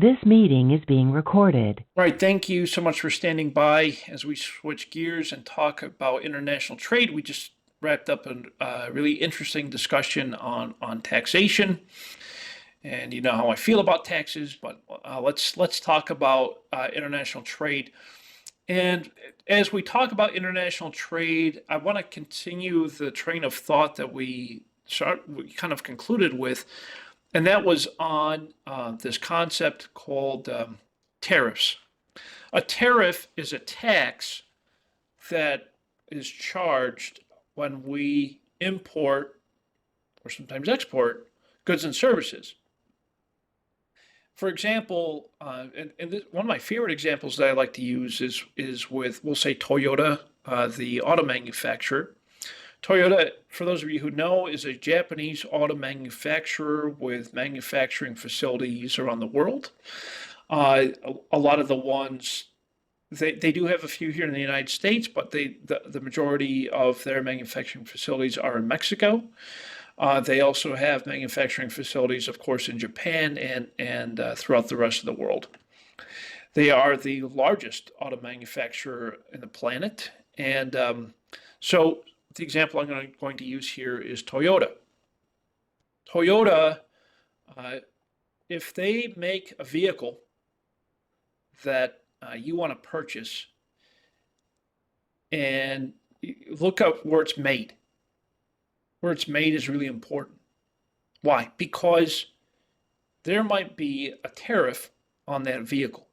This meeting is being recorded. All right, thank you so much for standing by as we switch gears and talk about international trade. We just wrapped up a really interesting discussion on taxation, and you know how I feel about taxes. But let's talk about international trade. And as we talk about international trade, I want to continue the train of thought that we kind of concluded with, and that was on this concept called tariffs. A tariff is a tax that is charged when we import or sometimes export goods and services. For example, one of my favorite examples that I like to use is with, we'll say, Toyota, the auto manufacturer. Toyota, for those of you who know, is a Japanese auto manufacturer with manufacturing facilities around the world. A lot of the ones they do have a few here in the United States, but the majority of their manufacturing facilities are in Mexico. They also have manufacturing facilities, of course, in Japan and throughout the rest of the world. They are the largest auto manufacturer in the planet, and so the example I'm going to use here is Toyota. Toyota, if they make a vehicle that you want to purchase, and look up where it's made. Where it's made is really important. Why? Because there might be a tariff on that vehicle.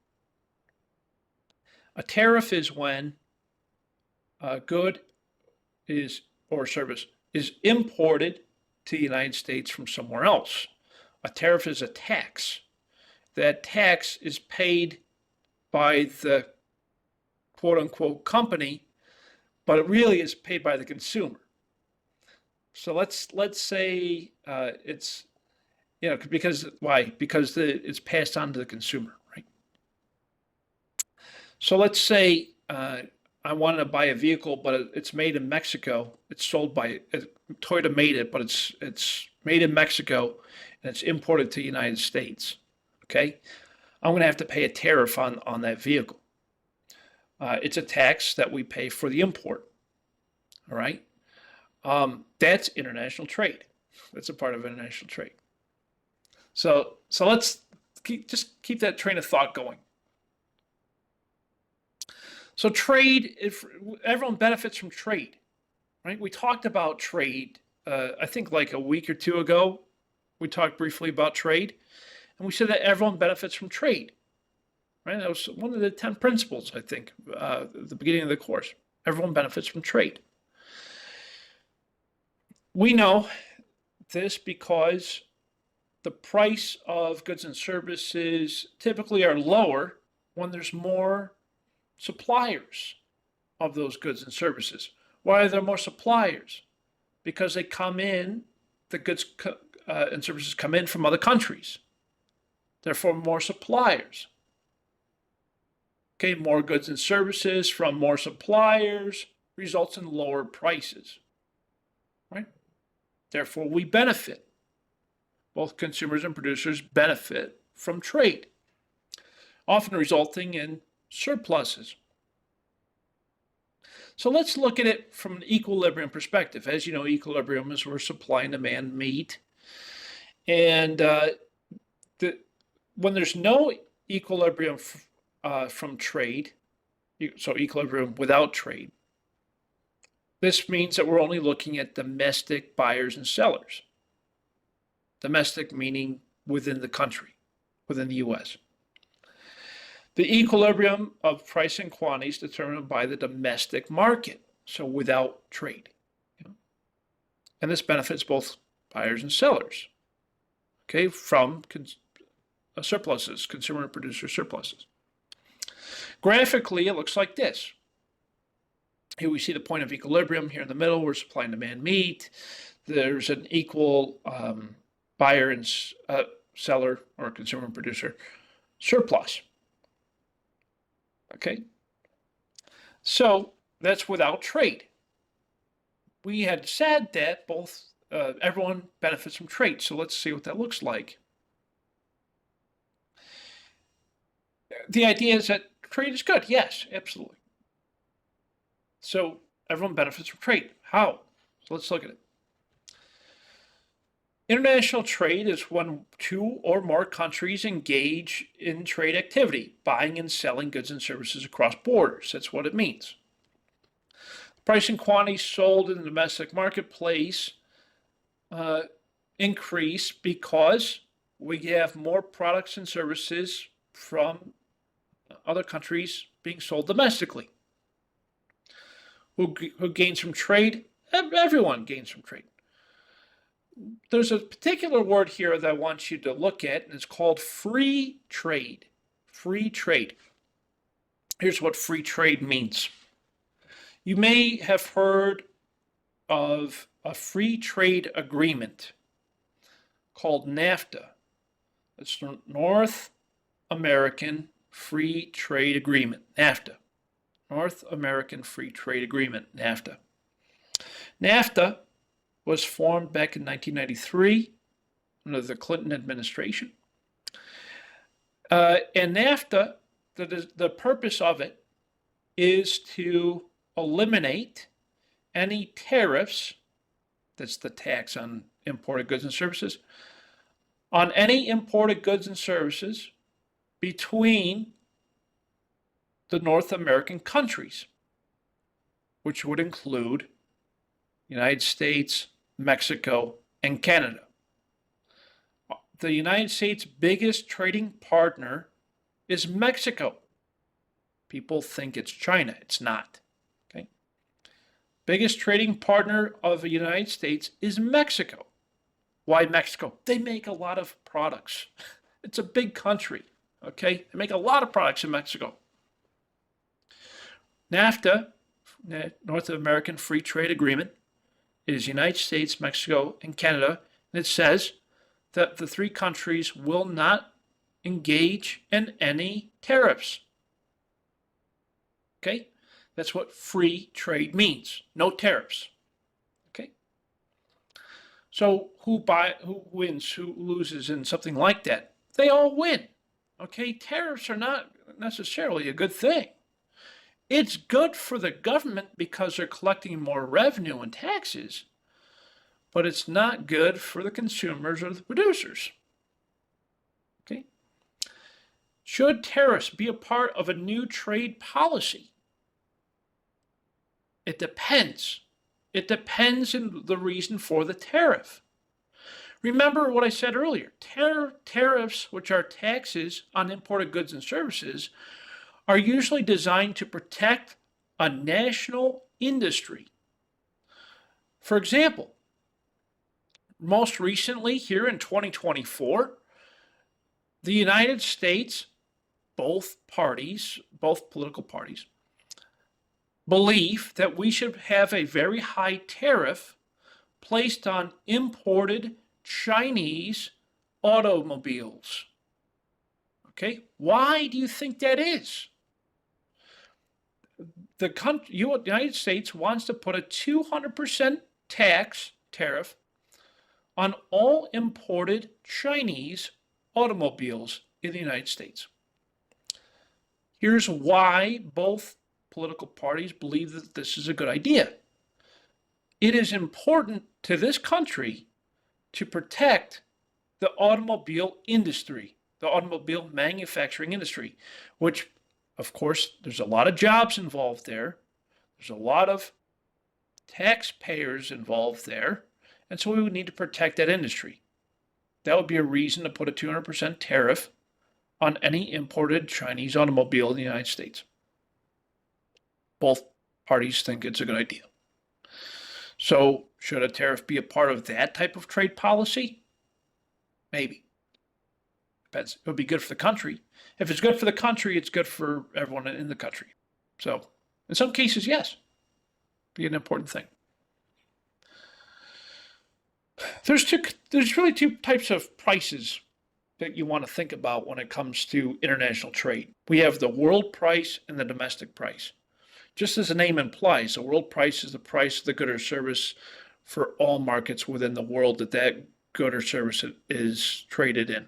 A tariff is when a good is or service is imported to the United States from somewhere else. A tariff is a tax. That tax is paid by the quote unquote company, but it really is paid by the consumer. So let's say it's because why? Because it's passed on to the consumer, right? So let's say I wanted to buy a vehicle, but it's made in Mexico. It's sold by Toyota made it, but it's made in Mexico and it's imported to the United States. Okay, I'm going to have to pay a tariff on that vehicle. It's a tax that we pay for the import. All right, that's international trade. That's a part of international trade. So let's keep that train of thought going. So trade, if everyone benefits from trade, right? We talked about trade, I think like a week or two ago. We talked briefly about trade, and we said that everyone benefits from trade, right? That was one of the 10 principles, I think, at the beginning of the course. Everyone benefits from trade. We know this because the price of goods and services typically are lower when there's more suppliers of those goods and services. Why are there more suppliers? Because they come in, the goods and services come in from other countries. Therefore, more suppliers. Okay, more goods and services from more suppliers results in lower prices, right? Therefore, we benefit. Both consumers and producers benefit from trade, often resulting in surpluses. So let's look at it from an equilibrium perspective. As you know, equilibrium is where supply and demand meet. And when there's no equilibrium from trade, so equilibrium without trade, this means that we're only looking at domestic buyers and sellers. Domestic meaning within the country, within the U.S. The equilibrium of price and quantity is determined by the domestic market, so without trade. And this benefits both buyers and sellers, okay, from surpluses, consumer and producer surpluses. Graphically, it looks like this. Here we see the point of equilibrium here in the middle where supply and demand meet. There's an equal buyer and seller or consumer and producer surplus. Okay, so that's without trade. We had said that everyone benefits from trade. So let's see what that looks like. the idea is that trade is good. Yes, absolutely. So everyone benefits from trade. How? So let's look at it. International trade is when two or more countries engage in trade activity, buying and selling goods and services across borders. That's what it means. Price and quantity sold in the domestic marketplace increase because we have more products and services from other countries being sold domestically. Who gains from trade? Everyone gains from trade. There's a particular word here that I want you to look at, and it's called free trade. Free trade. Here's what free trade means. You may have heard of a free trade agreement called NAFTA. It's the North American Free Trade Agreement, NAFTA. North American Free Trade Agreement, NAFTA. NAFTA was formed back in 1993 under the Clinton administration. And NAFTA, the purpose of it is to eliminate any tariffs, that's the tax on imported goods and services, on any imported goods and services between the North American countries, which would include United States, Mexico, and Canada. The United States' biggest trading partner is Mexico. People think it's China. It's not. Okay. Biggest trading partner of the United States is Mexico. Why Mexico? They make a lot of products. It's a big country. Okay. They make a lot of products in Mexico. NAFTA, North American Free Trade Agreement, is United States, Mexico, and Canada, and it says that the three countries will not engage in any tariffs. Okay? That's what free trade means. No tariffs. Okay? So who wins, who loses in something like that? They all win. Okay? Tariffs are not necessarily a good thing. It's good for the government because they're collecting more revenue and taxes, but it's not good for the consumers or the producers. Okay? Should tariffs be a part of a new trade policy? It depends. It depends on the reason for the tariff. Remember what I said earlier. Tariffs, which are taxes on imported goods and services, are usually designed to protect a national industry. For example, most recently here in 2024, the United States, both political parties, believe that we should have a very high tariff placed on imported Chinese automobiles. Okay, why do you think that is? The United States wants to put a 200% tariff on all imported Chinese automobiles in the United States. Here's why both political parties believe that this is a good idea. It is important to this country to protect the automobile industry, the automobile manufacturing industry, which, of course, there's a lot of jobs involved there. There's a lot of taxpayers involved there. And so we would need to protect that industry. That would be a reason to put a 200% tariff on any imported Chinese automobile in the United States. Both parties think it's a good idea. So should a tariff be a part of that type of trade policy? Maybe. Depends. It would be good for the country. If it's good for the country, it's good for everyone in the country. So in some cases, yes, be an important thing. There's really two types of prices that you want to think about when it comes to international trade. We have the world price and the domestic price. Just as the name implies, the world price is the price of the good or service for all markets within the world that good or service is traded in.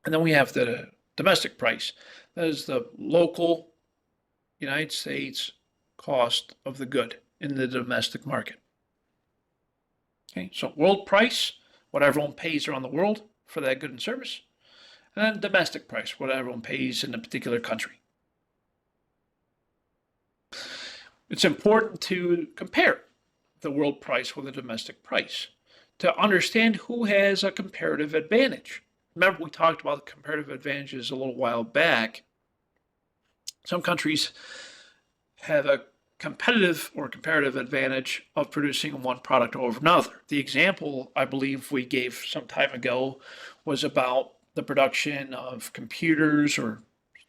And then we have the domestic price. That is the local United States cost of the good in the domestic market. Okay, so world price, what everyone pays around the world for that good and service, and then domestic price, what everyone pays in a particular country. It's important to compare the world price with the domestic price to understand who has a comparative advantage. Remember, we talked about the comparative advantages a little while back. Some countries have a competitive or comparative advantage of producing one product over another. The example I believe we gave some time ago was about the production of computers or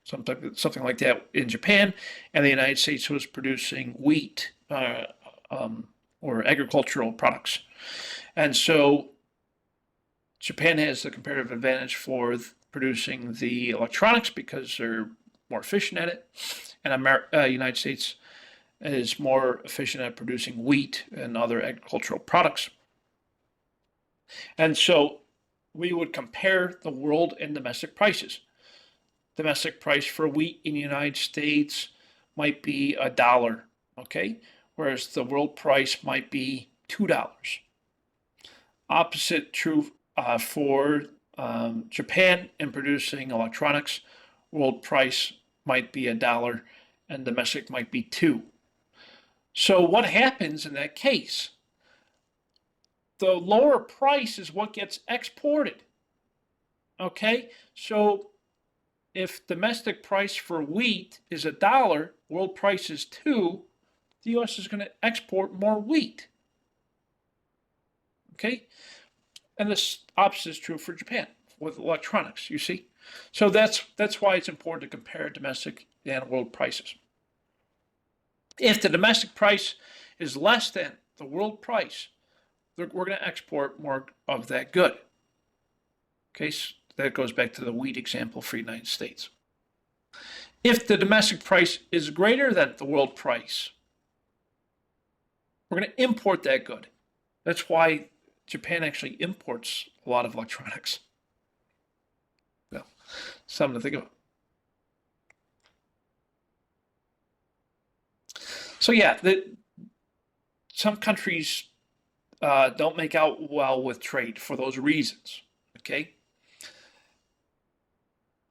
something like that in Japan, and the United States was producing wheat or agricultural products. And so Japan has the comparative advantage for producing the electronics because they're more efficient at it, and United States is more efficient at producing wheat and other agricultural products. And so we would compare the world and domestic prices. Domestic price for wheat in the United States might be $1, okay? Whereas the world price might be $2. Opposite true for Japan in producing electronics. World price might be $1 and domestic might be $2. So what happens in that case? The lower price is what gets exported. Okay, so if domestic price for wheat is $1, world price is $2, the U.S. is going to export more wheat. Okay, and this opposite is true for Japan with electronics, you see. So that's why it's important to compare domestic and world prices. If the domestic price is less than the world price, we're going to export more of that good. Okay, so that goes back to the wheat example for the United States. If the domestic price is greater than the world price, we're going to import that good. That's why Japan actually imports a lot of electronics. Well, something to think about. So yeah, some countries don't make out well with trade for those reasons. Okay.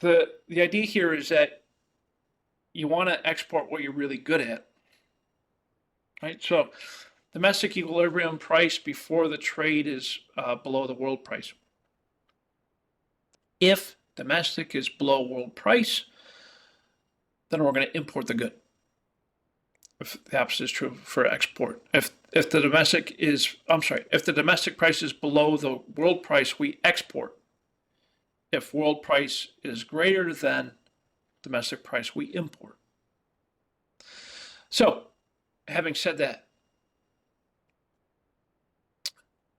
The idea here is that you want to export what you're really good at, right? So domestic equilibrium price before the trade is below the world price. If domestic is below world price, then we're going to import the good. If the opposite is true for export. If the domestic price is below the world price, we export. If world price is greater than domestic price, we import. So, having said that,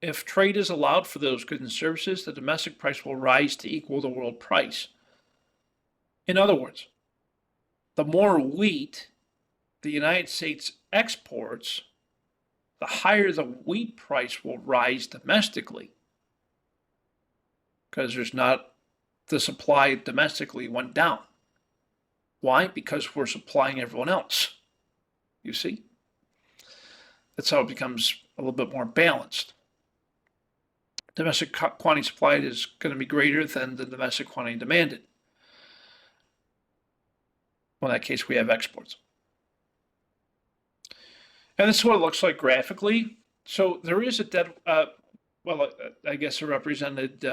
if trade is allowed for those goods and services, the domestic price will rise to equal the world price. In other words, the more wheat the United States exports, the higher the wheat price will rise domestically, because there's not the supply domestically went down. Why? Because we're supplying everyone else. You see? That's how it becomes a little bit more balanced. Domestic quantity supplied is going to be greater than the domestic quantity demanded. Well, in that case, we have exports. And this is what it looks like graphically. So there is a I guess a represented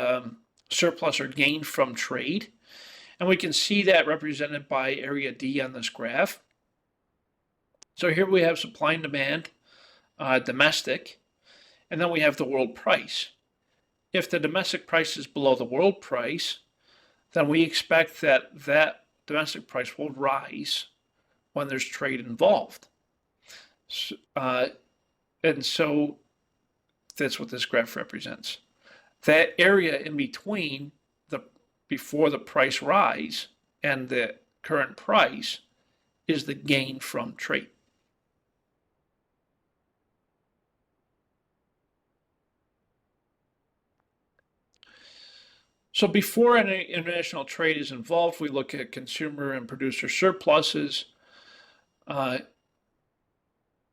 surplus or gain from trade. And we can see that represented by area D on this graph. So here we have supply and demand, domestic, and then we have the world price. If the domestic price is below the world price, then we expect that domestic price will rise when there's trade involved. And so that's what this graph represents. That area in between before the price rise and the current price is the gain from trade. So before any international trade is involved, we look at consumer and producer surpluses. And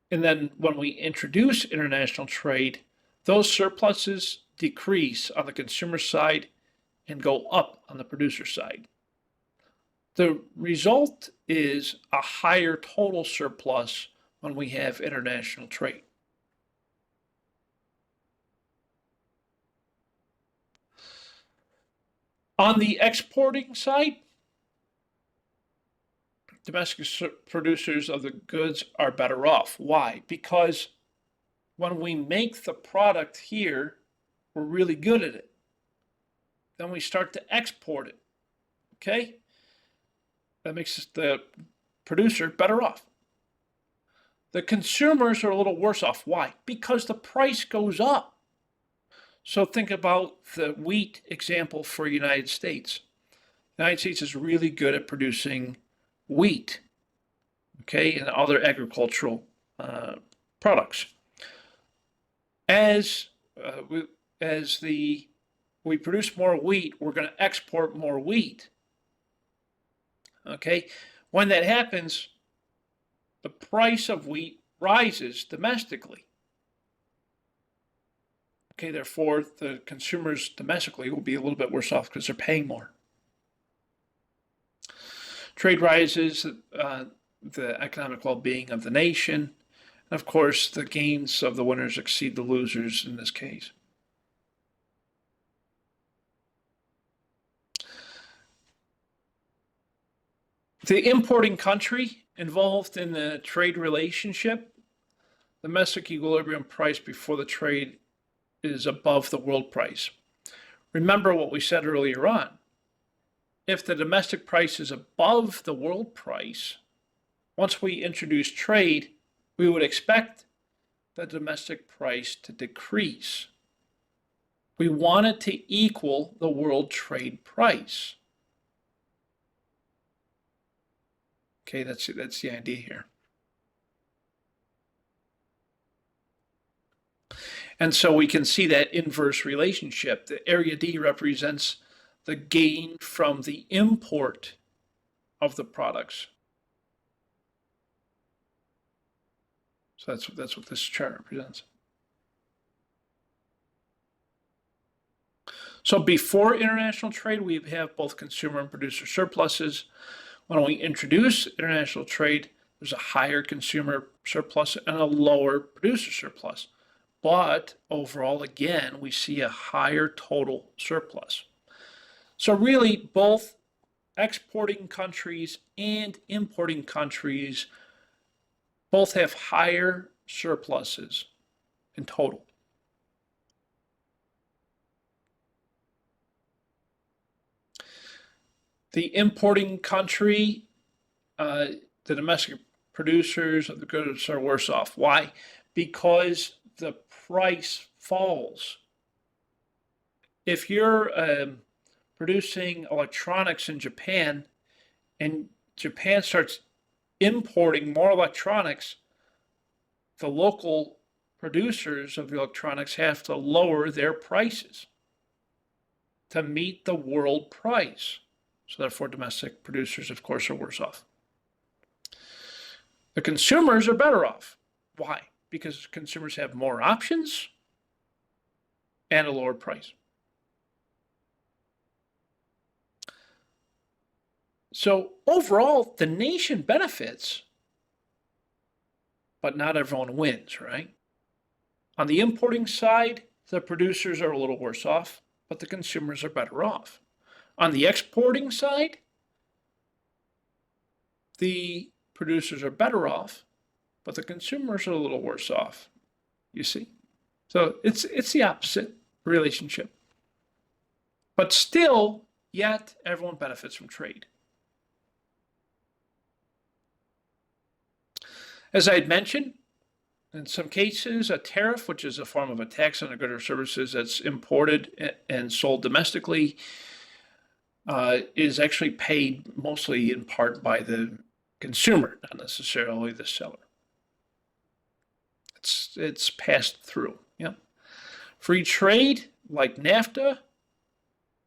then when we introduce international trade, those surpluses decrease on the consumer side and go up on the producer side. The result is a higher total surplus when we have international trade. On the exporting side, domestic producers of the goods are better off. Why? Because when we make the product here, we're really good at it. Then we start to export it. Okay? That makes the producer better off. The consumers are a little worse off. Why? Because the price goes up. So think about the wheat example for the United States. The United States is really good at producing wheat, okay, and other agricultural products. As we produce more wheat, we're going to export more wheat. Okay, when that happens, the price of wheat rises domestically. Okay, therefore, the consumers domestically will be a little bit worse off because they're paying more. Trade rises the economic well-being of the nation. And of course, the gains of the winners exceed the losers in this case. The importing country involved in the trade relationship, the domestic equilibrium price before the trade is above the world price. Remember what we said earlier on. If the domestic price is above the world price, once we introduce trade, we would expect the domestic price to decrease. We want it to equal the world trade price. Okay, that's the idea here. And so we can see that inverse relationship. The area D represents the gain from the import of the products. So that's what this chart represents. So before international trade, we have both consumer and producer surpluses. When we introduce international trade, there's a higher consumer surplus and a lower producer surplus. But overall, again, we see a higher total surplus. So really, both exporting countries and importing countries both have higher surpluses in total. The importing country, the domestic producers of the goods are worse off. Why? Because the price falls. If you're producing electronics in Japan and Japan starts importing more electronics, the local producers of the electronics have to lower their prices to meet the world price. So therefore, domestic producers, of course, are worse off. The consumers are better off. Why? Because consumers have more options and a lower price. So overall, the nation benefits, but not everyone wins, right? On the importing side, the producers are a little worse off, but the consumers are better off. On the exporting side, the producers are better off, but the consumers are a little worse off, you see? So it's the opposite relationship. But still, yet everyone benefits from trade. As I had mentioned, in some cases, a tariff, which is a form of a tax on a good or services that's imported and sold domestically, is actually paid mostly in part by the consumer, not necessarily the seller. It's passed through. Yeah. Free trade, like NAFTA,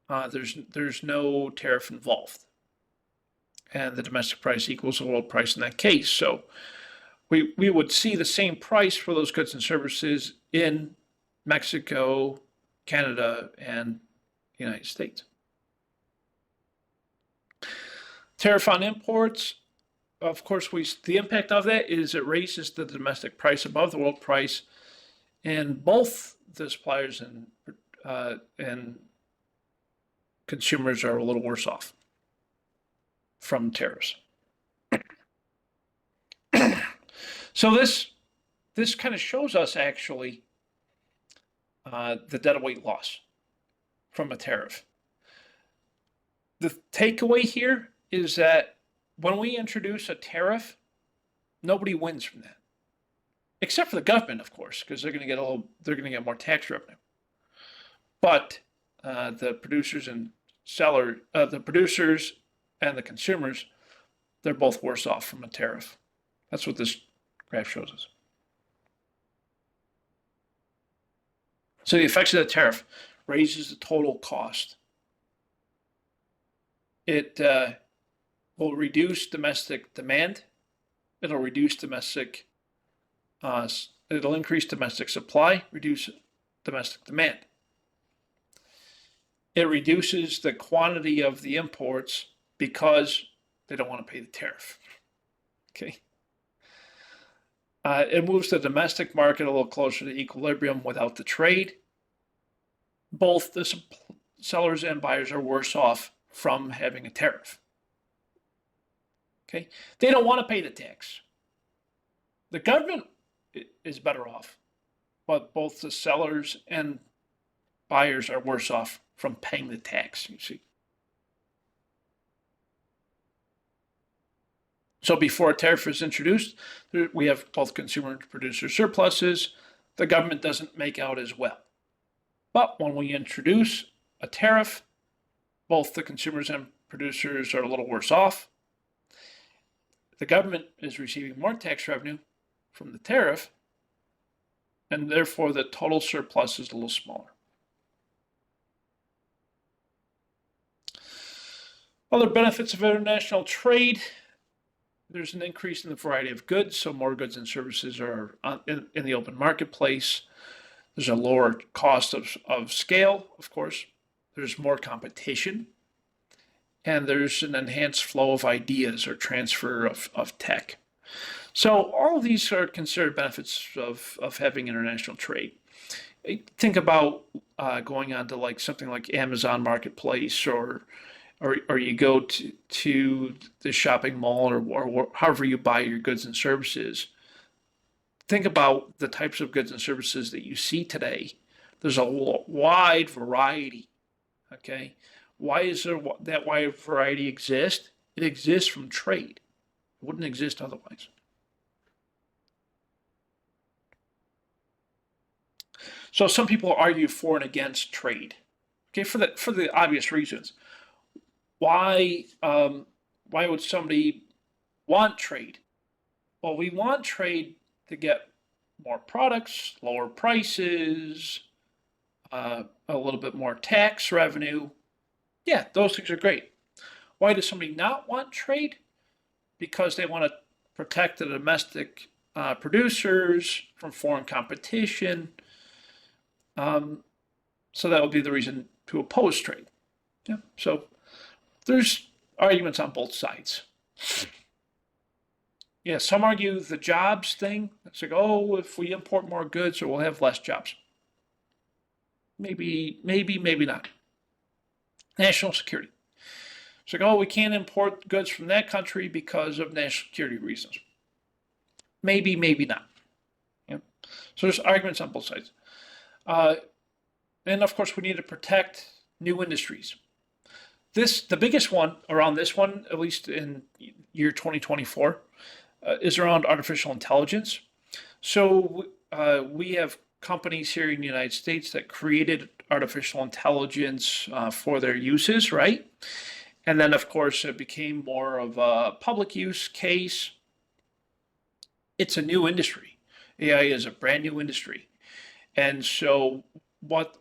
there's no tariff involved, and the domestic price equals the world price in that case. So we would see the same price for those goods and services in Mexico, Canada, and the United States. Tariff on imports, of course, the impact of that is it raises the domestic price above the world price, and both the suppliers and consumers are a little worse off from tariffs. So this kind of shows us actually the deadweight loss from a tariff. The takeaway here is that when we introduce a tariff, nobody wins from that, except for the government, of course, because they're going to get more tax revenue. But the producers and the producers and the consumers, they're both worse off from a tariff. That's what this graph shows us. So the effects of the tariff raises the total cost. It will reduce domestic demand. It'll reduce domestic. It'll increase domestic supply, reduce domestic demand. It reduces the quantity of the imports because they don't want to pay the tariff. Okay. It moves the domestic market a little closer to equilibrium without the trade. Both the sellers and buyers are worse off from having a tariff. Okay. They don't want to pay the tax. The government is better off, but both the sellers and buyers are worse off from paying the tax, you see. So before a tariff is introduced, we have both consumer and producer surpluses. The government doesn't make out as well. But when we introduce a tariff, both the consumers and producers are a little worse off. The government is receiving more tax revenue from the tariff, and therefore the total surplus is a little smaller. Other benefits of international trade: there's an increase in the variety of goods, so more goods and services are in the open marketplace. There's a lower cost of scale, of course. There's more competition. And there's an enhanced flow of ideas or transfer of tech. So all of these are considered benefits of having international trade. Think about going on to like something like Amazon Marketplace, or you go to the shopping mall, or however you buy your goods and services. Think about the types of goods and services that you see today. There's a wide variety, okay? Why is there that wide variety exist? It exists from trade. It wouldn't exist otherwise. So some people argue for and against trade, okay, for the obvious reasons. Why would somebody want trade? Well, we want trade to get more products, lower prices, a little bit more tax revenue. Yeah, those things are great. Why does somebody not want trade? Because they want to protect the domestic producers from foreign competition. So that would be the reason to oppose trade. Yeah. So there's arguments on both sides. Yeah, some argue the jobs thing. It's like, oh, if we import more goods, or we'll have less jobs. Maybe not. National security. It's like, oh, we can't import goods from that country because of national security reasons. Maybe not. Yeah. So there's arguments on both sides. And of course, we need to protect new industries. The biggest one around this one, at least in year 2024, is around artificial intelligence. So we have companies here in the United States that created artificial intelligence for their uses, right? And then, of course, it became more of a public use case. It's a new industry. AI is a brand new industry. And so what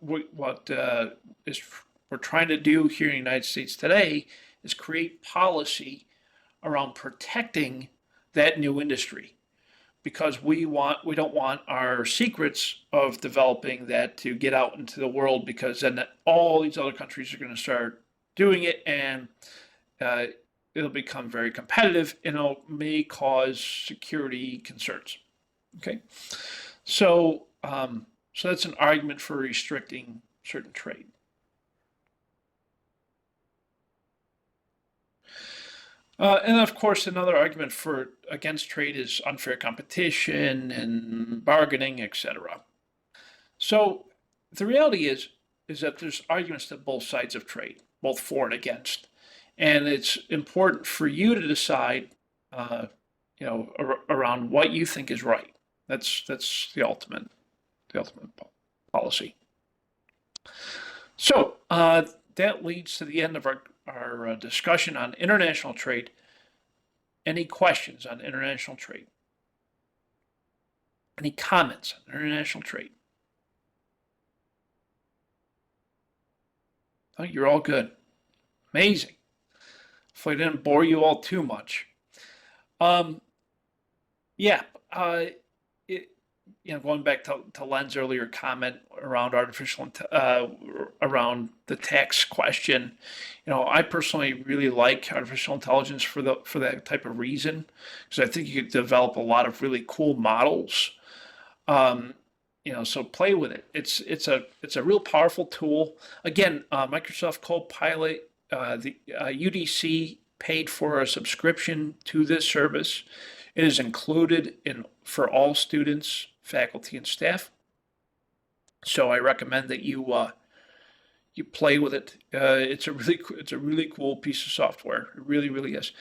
is we're trying to do here in the United States today is create policy around protecting that new industry, because we don't want our secrets of developing that to get out into the world, because then all these other countries are going to start doing it, and it'll become very competitive, and it may cause security concerns. Okay, so so that's an argument for restricting certain trade. And of course, another argument for against trade is unfair competition and bargaining, etc. So the reality is that there's arguments to both sides of trade, both for and against, and it's important for you to decide, around what you think is right. That's the ultimate policy. So that leads to the end of our discussion on international trade. Any questions on international trade? Any comments on international trade? Oh, you're all good. Amazing. Hopefully I didn't bore you all too much. Going back to Len's earlier comment around around the tax question, I personally really like artificial intelligence for that type of reason, because I think you could develop a lot of really cool models. So play with it. It's a real powerful tool. Again, Microsoft Copilot, the UDC paid for a subscription to this service. It is included for all students, faculty, and staff. So I recommend that you play with it. It's a really cool piece of software. It really, really is.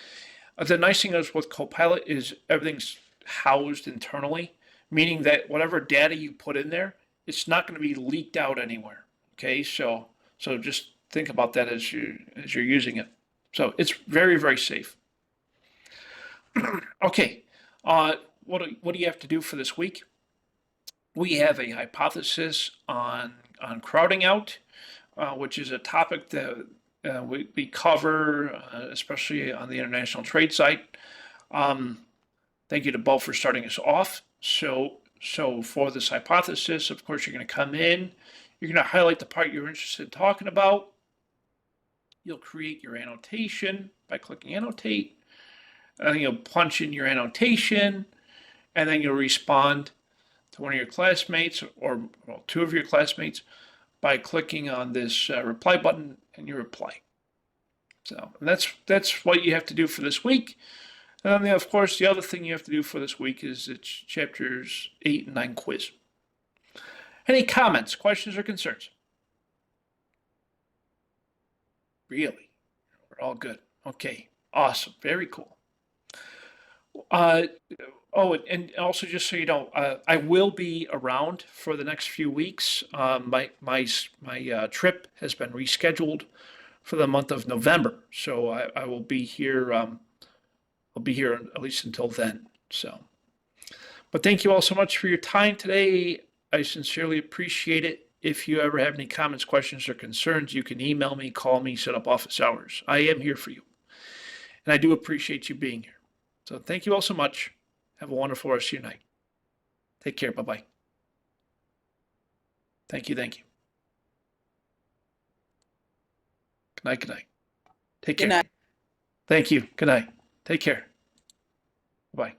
The nice thing is with Copilot is everything's housed internally, meaning that whatever data you put in there, it's not going to be leaked out anywhere. Okay, so just think about that as you're using it. So it's very, very safe. Okay, what do you have to do for this week? We have a hypothesis on crowding out, which is a topic that we cover, especially on the international trade site. Thank you to Bo for starting us off. So for this hypothesis, of course, you're going to come in, you're going to highlight the part you're interested in talking about. You'll create your annotation by clicking annotate. And then you'll punch in your annotation, and then you'll respond to one of your classmates, or two of your classmates, by clicking on this reply button, and you reply. So that's what you have to do for this week. And then, of course, the other thing you have to do for this week is it's chapters 8 and 9 quiz. Any comments, questions, or concerns? Really? We're all good. Okay, awesome, very cool. And also, just so you know, I will be around for the next few weeks. My trip has been rescheduled for the month of November, so I will be here. I'll be here at least until then. So, but thank you all so much for your time today. I sincerely appreciate it. If you ever have any comments, questions, or concerns, you can email me, call me, set up office hours. I am here for you, and I do appreciate you being here. So thank you all so much. Have a wonderful rest of your night. Take care. Bye-bye. Thank you. Good night. Take care. Good night. Thank you. Good night. Take care. Bye.